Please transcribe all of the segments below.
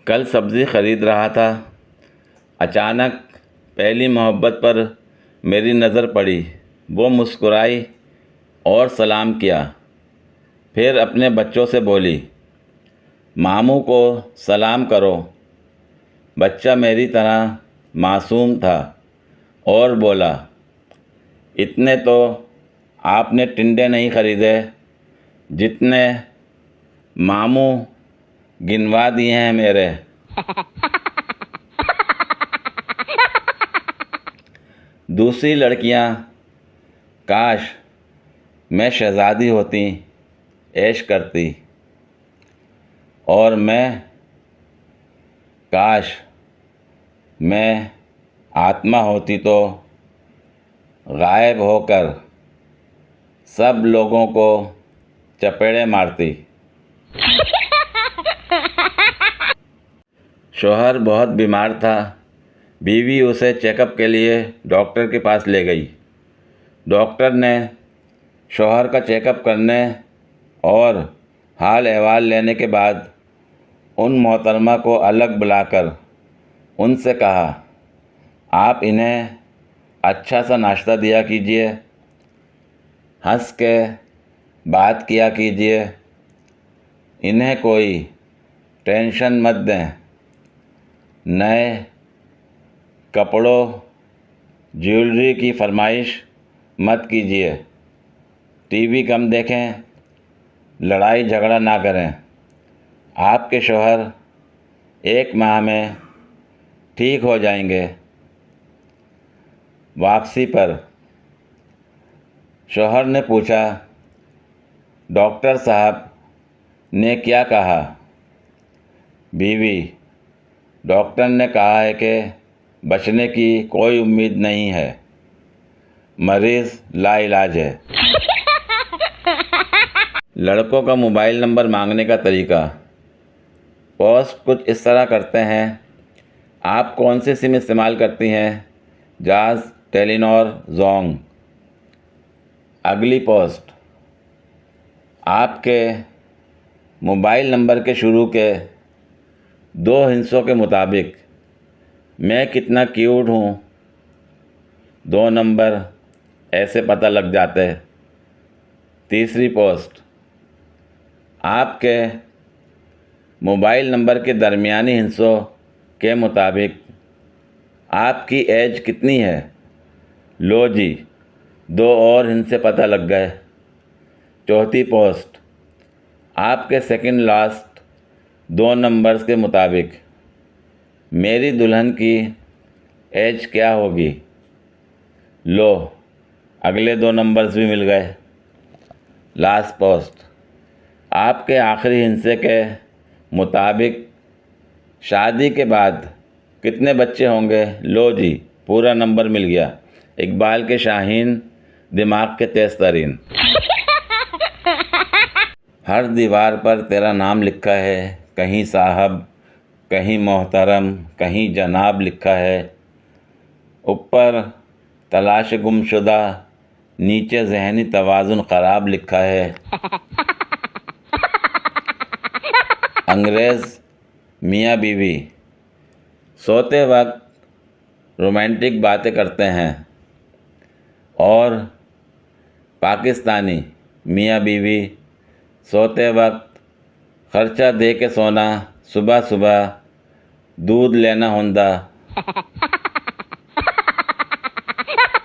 कल सब्ज़ी ख़रीद रहा था। अचानक पहली मोहब्बत पर मेरी नज़र पड़ी। वो मुस्कुराई और सलाम किया। फिर अपने बच्चों से बोली, मामू को सलाम करो। बच्चा मेरी तरह मासूम था और बोला, इतने तो आपने टिंडे नहीं ख़रीदे जितने मामू गिनवा दिए हैं मेरे। दूसरी लड़कियां, काश मैं शहज़ादी होती, ऐश करती। और मैं, काश मैं आत्मा होती तो गायब होकर सब लोगों को चपेड़े मारती। शौहर बहुत बीमार था। बीवी उसे चेकअप के लिए डॉक्टर के पास ले गई। डॉक्टर ने शौहर का चेकअप करने और हाल अहवाल लेने के बाद उन मोहतरमा को अलग बुलाकर उनसे कहा, आप इन्हें अच्छा सा नाश्ता दिया कीजिए, हंस के बात किया कीजिए, इन्हें कोई टेंशन मत दें, नए कपड़ों ज्वेलरी की फरमाइश मत कीजिए, टीवी कम देखें, लड़ाई झगड़ा ना करें। आपके शौहर 1 माह में ठीक हो जाएंगे। वापसी पर शौहर ने पूछा, डॉक्टर साहब ने क्या कहा? बीवी, डॉक्टर ने कहा है कि बचने की कोई उम्मीद नहीं है, मरीज़ लाइलाज है। लड़कों का मोबाइल नंबर मांगने का तरीका। पोस्ट कुछ इस तरह करते हैं, आप कौन सी सिम इस्तेमाल करती हैं? जाज़, टेलीनॉर, जोंग। अगली पोस्ट, आपके मोबाइल नंबर के शुरू के 2 हिस्सों के मुताबिक मैं कितना क्यूट हूँ, 2 नंबर ऐसे पता लग जाते हैं। तीसरी पोस्ट, आपके मोबाइल नंबर के दरमियानी हिस्सों के मुताबिक आपकी एज कितनी है? लो जी, 2 और हिस्से पता लग गए। चौथी पोस्ट, आपके सेकंड लास्ट 2 नंबर्स के मुताबिक मेरी दुल्हन की एज क्या होगी? लो, अगले 2 नंबर्स भी मिल गए। लास्ट पोस्ट, आपके आखिरी हिस्से के मुताबिक शादी के बाद कितने बच्चे होंगे? लो जी, पूरा नंबर मिल गया। इकबाल के शाहीन, दिमाग के तेज तरीन। हर दीवार पर तेरा नाम लिखा है, कहीं साहब, कहीं मोहतरम, कहीं जनाब लिखा है। ऊपर तलाश गुमशुदा, नीचे ज़हनी तवाज़ुन ख़राब लिखा है। अंग्रेज़ मियाँ बीवी सोते वक्त रोमांटिक बातें करते हैं और पाकिस्तानी मियाँ बीवी सोते वक्त खर्चा दे के सोना, सुबह सुबह दूध लेना होंदा।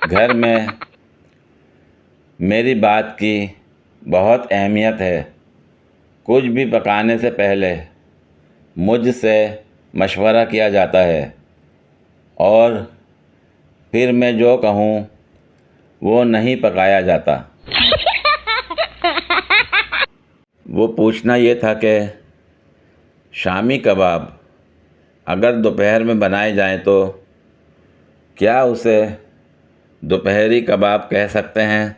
घर में मेरी बात की बहुत अहमियत है। कुछ भी पकाने से पहले मुझसे मशवरा किया जाता है और फिर मैं जो कहूँ वो नहीं पकाया जाता। वो पूछना ये था कि शामी कबाब अगर दोपहर में बनाए जाएं तो क्या उसे दोपहरी कबाब कह सकते हैं?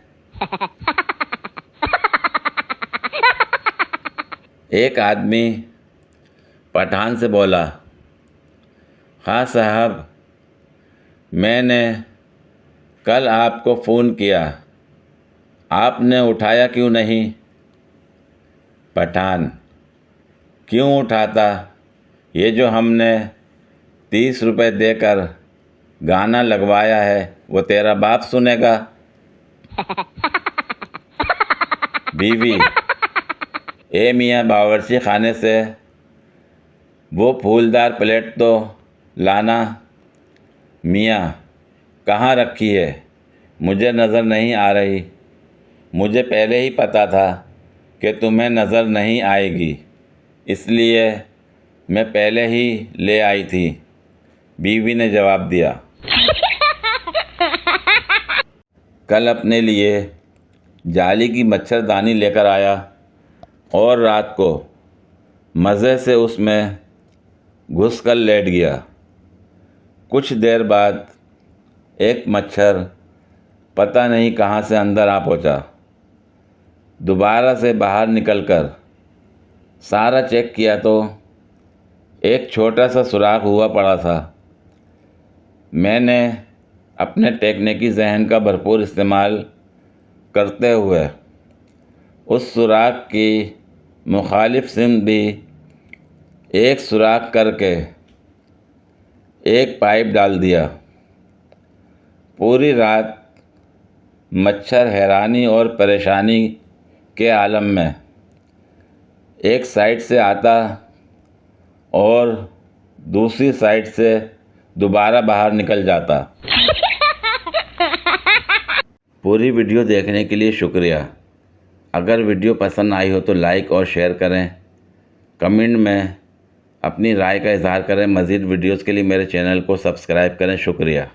एक आदमी पठान से बोला, हाँ साहब, मैंने कल आपको फ़ोन किया, आपने उठाया क्यों नहीं? पठान, क्यों उठाता, ये जो हमने 30 रुपए देकर गाना लगवाया है वो तेरा बाप सुनेगा। बीवी, ए मियाँ बावर्ची खाने से वो फूलदार प्लेट तो लाना। मियाँ, कहाँ रखी है? मुझे नज़र नहीं आ रही। मुझे पहले ही पता था कि तुम्हें नज़र नहीं आएगी, इसलिए मैं पहले ही ले आई थी, बीवी ने जवाब दिया। कल अपने लिए जाली की मच्छरदानी लेकर आया और रात को मज़े से उसमें घुसकर लेट गया। कुछ देर बाद एक मच्छर पता नहीं कहाँ से अंदर आ पहुँचा। दोबारा से बाहर निकलकर सारा चेक किया तो एक छोटा सा सुराख हुआ पड़ा था। मैंने अपने टेक्निकी जहन का भरपूर इस्तेमाल करते हुए उस सुराख की मुखालिफ सिमत भी एक सुराख करके एक पाइप डाल दिया। पूरी रात मच्छर हैरानी और परेशानी के आलम में एक साइड से आता और दूसरी साइड से दोबारा बाहर निकल जाता। पूरी वीडियो देखने के लिए शुक्रिया। अगर वीडियो पसंद आई हो तो लाइक और शेयर करें। कमेंट में अपनी राय का इजहार करें। मज़ीद वीडियोज़ के लिए मेरे चैनल को सब्सक्राइब करें। शुक्रिया।